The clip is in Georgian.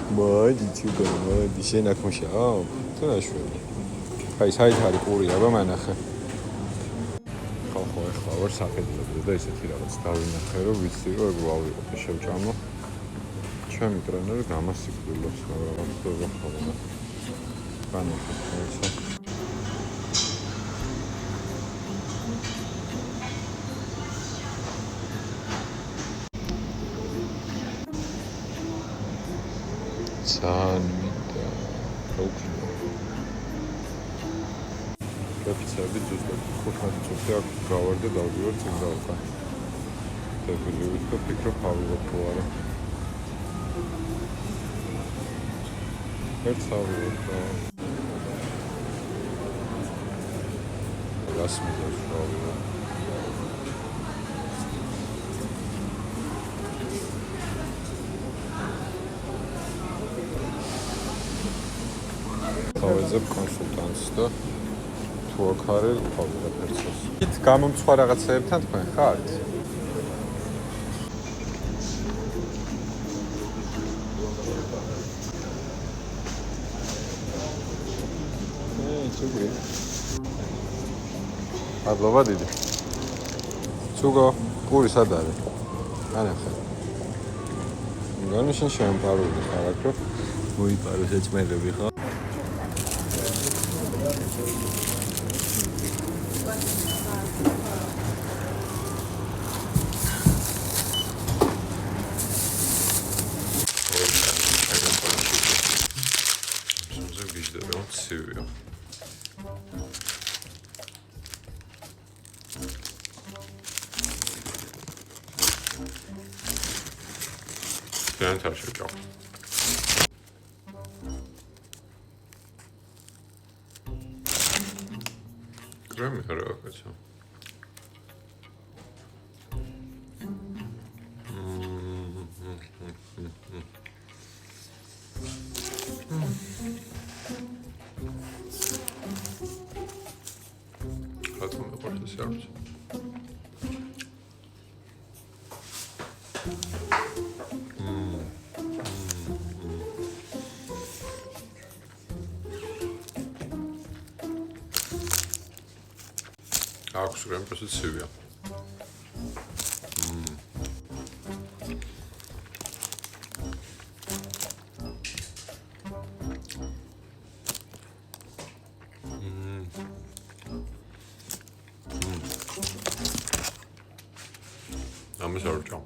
მოდი ჩუგო, მოდი შენ აქ მუშაობ? თუ ნაშველი. აი, საით არის პური, აბა მანახე. ხო, ეხლა ვარ სახედლებზე და ისეთი რაღაც დავინახე, რომ ვიცი, რომ ეგ ვავიღოთ და შევჭამო. ჩემი ტრენერი გამასიკვდილებს, მაგრამ აქ თუ ვახვალე. განახეთ, ხოცა. ძალიან მინდა გავქნო. კაფეები ზუსტად 15 წუთი აქ გავარ და დავდივარ წინდაუკან. დაგვილივით და ფიქრობ ავიღოთ თუ არა. ერთ ავიღოთ და რას მიდევს ავიღოთ. გავეძებ კონსულტანტს და თუ აქ არის ავიღებ ერთს. იქ გამომცხვა რაღაცეებთან თქვენ ხართ? ჩუგო. მადლობა დიდი. ჩუგო, პური სად არის? ანახე. განაშენ შემპარული ხარ აქ რომ მოიპარო შეჭმელები ხო? ცივია. ძალიან შევჭამ. კრემი არა აკეცო. Ratum yaparsa servis. აქვს რემ პროცესი ცივია. I'm sorry, John.